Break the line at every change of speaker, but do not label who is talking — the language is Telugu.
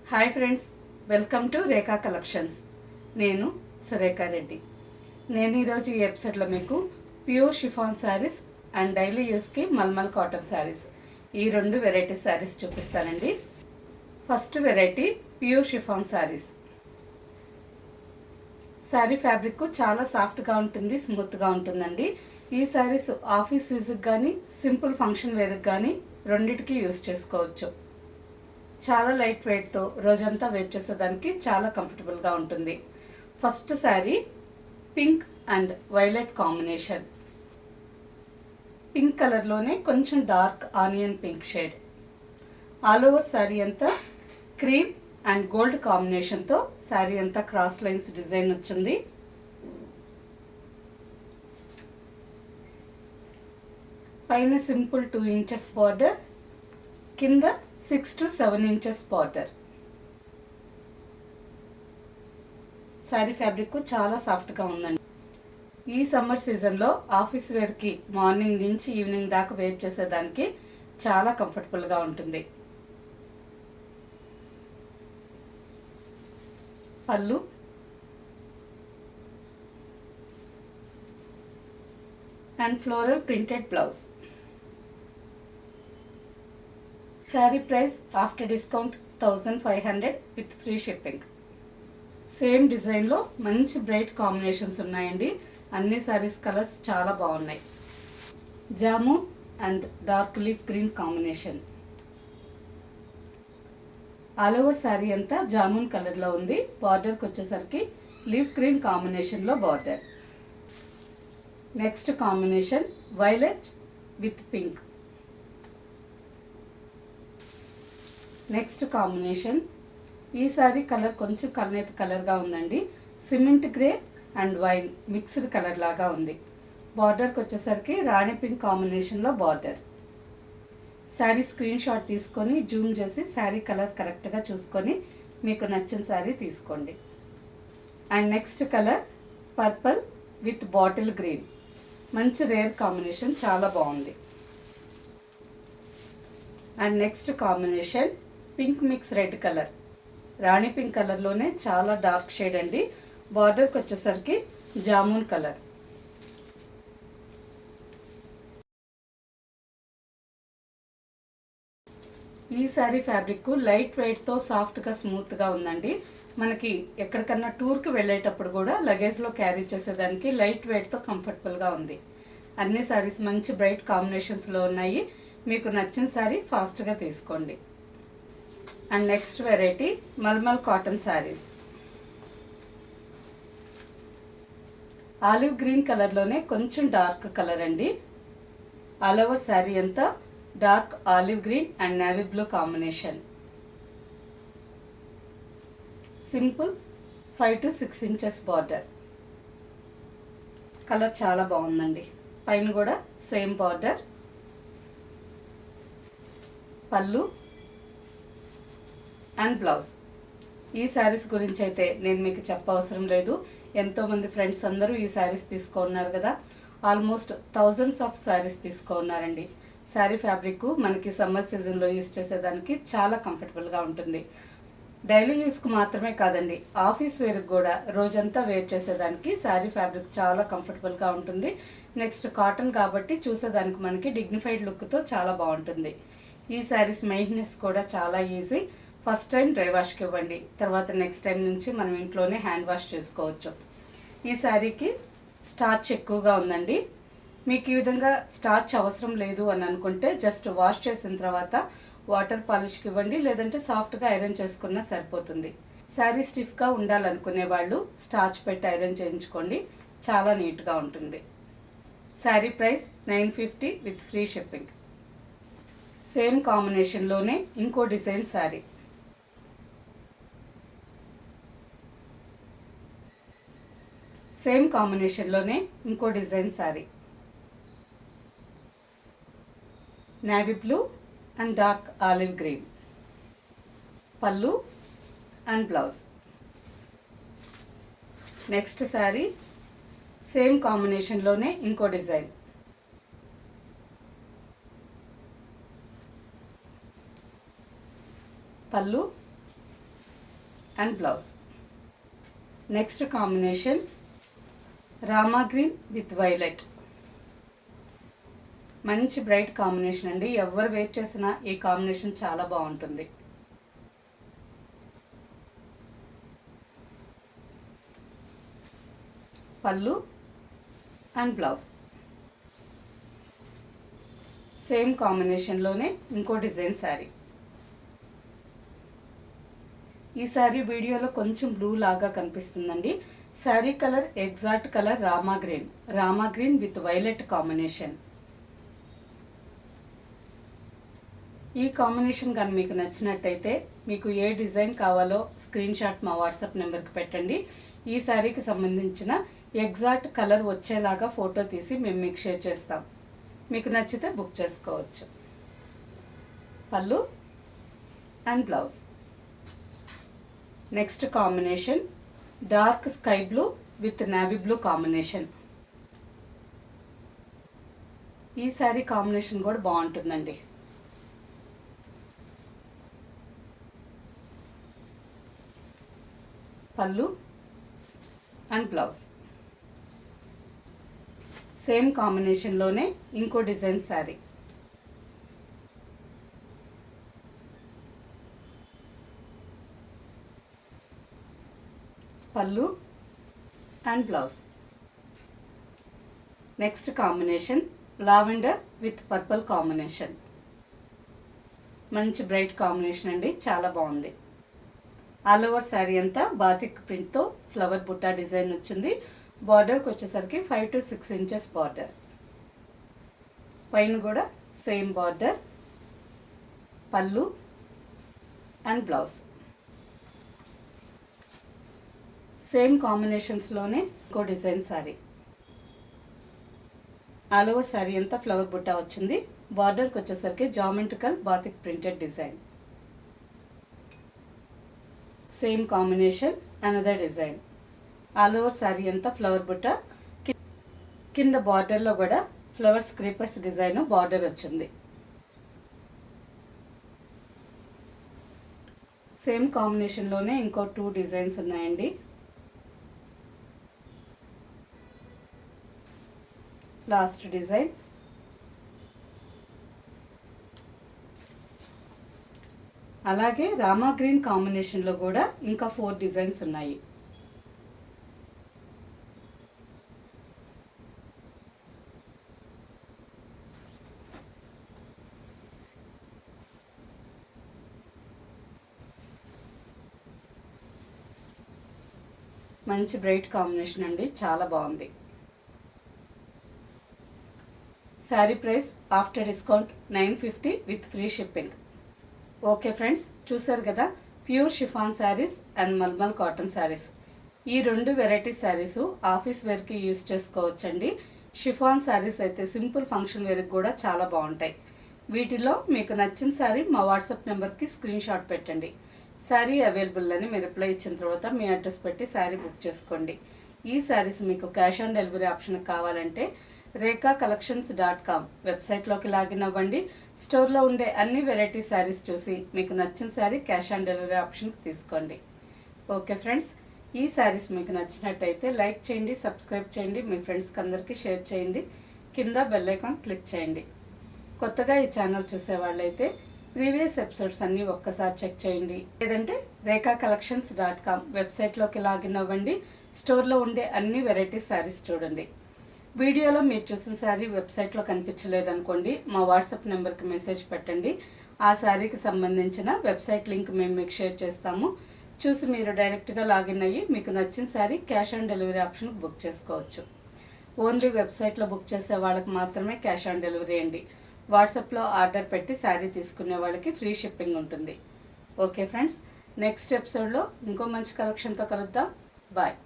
Hi friends, welcome to Rekha collections. నేను సురేఖా రెడ్డి. నేను ఈరోజు ఈ ఎపిసోడ్లో మీకు pure chiffon saris and daily యూస్కి మల్మల్ కాటన్ శారీస్, ఈ రెండు వెరైటీ శారీస్ చూపిస్తానండి. First variety pure chiffon saris. Sari fabric చాలా సాఫ్ట్గా ఉంటుంది, స్మూత్గా ఉంటుందండి. ఈ శారీస్ ఆఫీస్ యూజ్కి కానీ సింపుల్ ఫంక్షన్ వేర్కి కానీ రెండిటికి యూజ్ చేసుకోవచ్చు. చాలా లైట్ వెయిట్తో రోజంతా వేర్ చేసేదానికి చాలా కంఫర్టబుల్గా ఉంటుంది. First sari pink and violet combination. Pink కలర్లోనే కొంచెం dark onion pink shade. All over sari అంతా క్రీమ్ అండ్ గోల్డ్ కాంబినేషన్తో శారీ అంతా క్రాస్ లైన్స్ డిజైన్ వచ్చింది. పైన సింపుల్ 2 ఇంచెస్ బార్డర్, కింద 6 to 7 inches border. Sari fabric చాలా సాఫ్ట్గా ఉందండి. ఈ సమ్మర్ సీజన్లో ఆఫీస్ వేర్కి మార్నింగ్ నుంచి ఈవినింగ్ దాకా వేర్ చేసేదానికి చాలా కంఫర్టబుల్గా ఉంటుంది. పళ్ళు, and floral printed blouse. Sari price after discount 1500 with free shipping. Same డిజైన్లో మంచి బ్రైట్ కాంబినేషన్స్ ఉన్నాయండి. అన్ని శారీస్ కలర్స్ చాలా బాగున్నాయి. Jamun and dark leaf green combination. All over sari అంతా జామున్ కలర్లో ఉంది. బార్డర్కి వచ్చేసరికి లీఫ్ గ్రీన్ కాంబినేషన్లో border. Next combination violet with pink. Next combination, ఈ సారీ కలర్ కొంచెం కల్నేత కలర్గా ఉందండి. Cement grey and wine mixed colour లాగా ఉంది. బార్డర్కి వచ్చేసరికి రాణి పింక్ కాంబినేషన్లో బార్డర్. శారీ స్క్రీన్ షాట్ తీసుకొని జూమ్ చేసి శారీ కలర్ కరెక్ట్గా చూసుకొని మీకు నచ్చిన శారీ తీసుకోండి. And next colour purple with bottle green. మంచి రేర్ కాంబినేషన్, చాలా బాగుంది. And next combination pink mix red colour. Rani pink కలర్లోనే చాలా డార్క్ షేడ్ అండి. బార్డర్కి వచ్చేసరికి జామున్ కలర్. ఈ శారీ ఫ్యాబ్రిక్ లైట్ వెయిట్తో సాఫ్ట్గా స్మూత్గా ఉందండి. మనకి ఎక్కడికన్నా టూర్కి వెళ్ళేటప్పుడు కూడా లగేజ్లో క్యారీ చేసేదానికి లైట్ వెయిట్తో కంఫర్టబుల్గా ఉంది. అన్ని శారీస్ మంచి బ్రైట్ కాంబినేషన్స్లో ఉన్నాయి. మీకు నచ్చిన శారీ ఫాస్ట్గా తీసుకోండి. And next variety mulmul cotton saris. Olive green కలర్లోనే కొంచెం డార్క్ కలర్ అండి. ఆల్ ఓవర్ శారీ అంతా dark olive green and navy blue combination. Simple 5 to 6 inches border. Colour చాలా బాగుందండి. పైన కూడా సేమ్ బార్డర్. పళ్ళు అండ్ బ్లౌజ్. ఈ శారీస్ గురించి అయితే నేను మీకు చెప్పవసరం లేదు. ఎంతోమంది ఫ్రెండ్స్ అందరూ ఈ శారీస్ తీసుకున్నారు కదా. ఆల్మోస్ట్ థౌజండ్స్ ఆఫ్ శారీస్ తీసుకున్నారండి. శారీ ఫ్యాబ్రిక్ మనకి సమ్మర్ సీజన్లో యూజ్ చేసేదానికి చాలా కంఫర్టబుల్గా ఉంటుంది. డైలీ యూస్కి మాత్రమే కాదండి, ఆఫీస్ వేర్కి కూడా రోజంతా వేర్ చేసేదానికి శారీ ఫ్యాబ్రిక్ చాలా కంఫర్టబుల్గా ఉంటుంది. నెక్స్ట్ కాటన్ కాబట్టి చూసేదానికి మనకి డిగ్నిఫైడ్ లుక్తో చాలా బాగుంటుంది. ఈ శారీస్ మెయింటెనెన్స్ కూడా చాలా ఈజీ. ఫస్ట్ టైం డ్రై వాష్కి ఇవ్వండి, తర్వాత నెక్స్ట్ టైం నుంచి మనం ఇంట్లోనే హ్యాండ్ వాష్ చేసుకోవచ్చు. ఈ శారీకి స్టార్చ్ ఎక్కువగా ఉందండి. మీకు ఈ విధంగా స్టార్చ్ అవసరం లేదు అని అనుకుంటే జస్ట్ వాష్ చేసిన తర్వాత వాటర్ పాలిష్కి ఇవ్వండి, లేదంటే సాఫ్ట్గా ఐరన్ చేసుకున్నా సరిపోతుంది. శారీ స్టిఫ్గా ఉండాలనుకునే వాళ్ళు స్టార్చ్ పెట్టి ఐరన్ చేయించుకోండి, చాలా నీట్గా ఉంటుంది. Sari price 950 with free shipping. Same కాంబినేషన్లోనే ఇంకో డిజైన్ శారీ. సేమ్ కాంబినేషన్లోనే ఇంకో design sari. Navy blue and dark olive green. Pallu and blouse. Next sari same కాంబినేషన్లోనే ఇంకో design. Pallu and blouse. Next combination Rama green with violet. మంచి బ్రైట్ కాంబినేషన్ అండి. ఎవరు వేర్ చేసినా ఈ కాంబినేషన్ చాలా బాగుంటుంది. పళ్ళు అండ్ బ్లౌజ్. సేమ్ కాంబినేషన్లోనే ఇంకో డిజైన్ శారీ. ఈ శారీ వీడియోలో కొంచెం బ్లూ లాగా కనిపిస్తుందండి. Sari colour exact colour Rama green with violet combination. ఈ కాంబినేషన్ కానీ మీకు నచ్చినట్టయితే మీకు ఏ డిజైన్ కావాలో స్క్రీన్ షాట్ మా వాట్సాప్ నెంబర్కి పెట్టండి. ఈ శారీకి సంబంధించిన ఎగ్జాక్ట్ కలర్ వచ్చేలాగా ఫోటో తీసి మేము మీకు షేర్ చేస్తాం. మీకు నచ్చితే బుక్ చేసుకోవచ్చు. పళ్ళు and blouse. Next combination dark sky blue with navy blue combination. ఈ శారీ కాంబినేషన్ కూడా బాగుంటుందండి. పళ్ళు అండ్ బ్లౌజ్. సేమ్ కాంబినేషన్లోనే ఇంకో డిజైన్ శారీ. పళ్ళు and blouse. Next combination lavender with purple combination. మంచి బ్రైట్ కాంబినేషన్ అండి, చాలా బాగుంది. ఆల్ ఓవర్ శారీ అంతా బాతిక్ ప్రింట్తో ఫ్లవర్ బుట్టా డిజైన్ వచ్చింది. బార్డర్కి వచ్చేసరికి 5 to 6 inches బార్డర్. పైన కూడా సేమ్ బార్డర్. పళ్ళు అండ్ బ్లౌజ్. సేమ్ కాంబినేషన్స్లోనే ఇంకో design sari. All over sari అంతా ఫ్లవర్ బుట్టా వచ్చింది. బార్డర్కి వచ్చేసరికి geometrical batik printed design. Same combination another design. All over sari అంతా ఫ్లవర్ బుట్ట, కింద బార్డర్లో కూడా ఫ్లవర్స్ క్రీపర్స్ డిజైన్ బార్డర్ వచ్చింది. సేమ్ కాంబినేషన్లోనే ఇంకో 2 డిజైన్స్ ఉన్నాయండి. Last design. అలాగే రామా గ్రీన్ కాంబినేషన్లో కూడా ఇంకా 4 డిజైన్స్ ఉన్నాయి. మంచి బ్రైట్ కాంబినేషన్ అండి, చాలా బాగుంది. Sari price after discount 950 with free shipping. Okay friends, చూసారు కదా, pure chiffon saris and mulmul cotton saris. ఈ 2 వెరైటీ శారీస్ ఆఫీస్ వేర్కి యూజ్ చేసుకోవచ్చండి. షిఫాన్ శారీస్ అయితే సింపుల్ ఫంక్షన్ వేర్కి కూడా చాలా బాగుంటాయి. వీటిలో మీకు నచ్చిన శారీ మా వాట్సాప్ నెంబర్కి స్క్రీన్ షాట్ పెట్టండి. శారీ అవైలబుల్ అని మీరు రిప్లై ఇచ్చిన తర్వాత మీ అడ్రస్ పెట్టి శారీ బుక్ చేసుకోండి. ఈ శారీస్ మీకు క్యాష్ ఆన్ డెలివరీ ఆప్షన్ కావాలంటే rekakcollections.com వెబ్సైట్లోకి లాగిన్ అవ్వండి. స్టోర్లో ఉండే అన్ని వెరైటీ శారీస్ చూసి మీకు నచ్చిన శారీ క్యాష్ ఆన్ డెలివరీ ఆప్షన్కి తీసుకోండి. ఓకే ఫ్రెండ్స్, ఈ శారీస్ మీకు నచ్చినట్టయితే లైక్ చేయండి, సబ్స్క్రైబ్ చేయండి, మీ ఫ్రెండ్స్కి అందరికీ షేర్ చేయండి, కింద బెల్ ఐకాన్ క్లిక్ చేయండి. కొత్తగా ఈ ఛానల్ చూసేవాళ్ళైతే ప్రీవియస్ ఎపిసోడ్స్ అన్నీ ఒక్కసారి చెక్ చేయండి. లేదంటే rekakcollections.com వెబ్సైట్లోకి లాగిన్ అవ్వండి. స్టోర్లో ఉండే అన్ని వెరైటీ శారీస్ చూడండి. వీడియోలో మీరు చూసిన శారీ వెబ్సైట్లో కనిపించలేదనుకోండి, మా వాట్సాప్ నెంబర్కి మెసేజ్ పెట్టండి. ఆ శారీకి సంబంధించిన వెబ్సైట్ లింక్ మేము మీకు షేర్ చేస్తాము. చూసి మీరు డైరెక్ట్గా లాగిన్ అయ్యి మీకు నచ్చిన శారీ క్యాష్ ఆన్ డెలివరీ ఆప్షన్కి బుక్ చేసుకోవచ్చు. ఓన్లీ వెబ్సైట్లో బుక్ చేసే వాళ్ళకి మాత్రమే క్యాష్ ఆన్ డెలివరీ అండి. వాట్సాప్లో ఆర్డర్ పెట్టి శారీ తీసుకునే వాళ్ళకి ఫ్రీ షిప్పింగ్ ఉంటుంది. ఓకే ఫ్రెండ్స్, నెక్స్ట్ ఎపిసోడ్లో ఇంకో మంచి కలెక్షన్తో కలుద్దాం. బాయ్.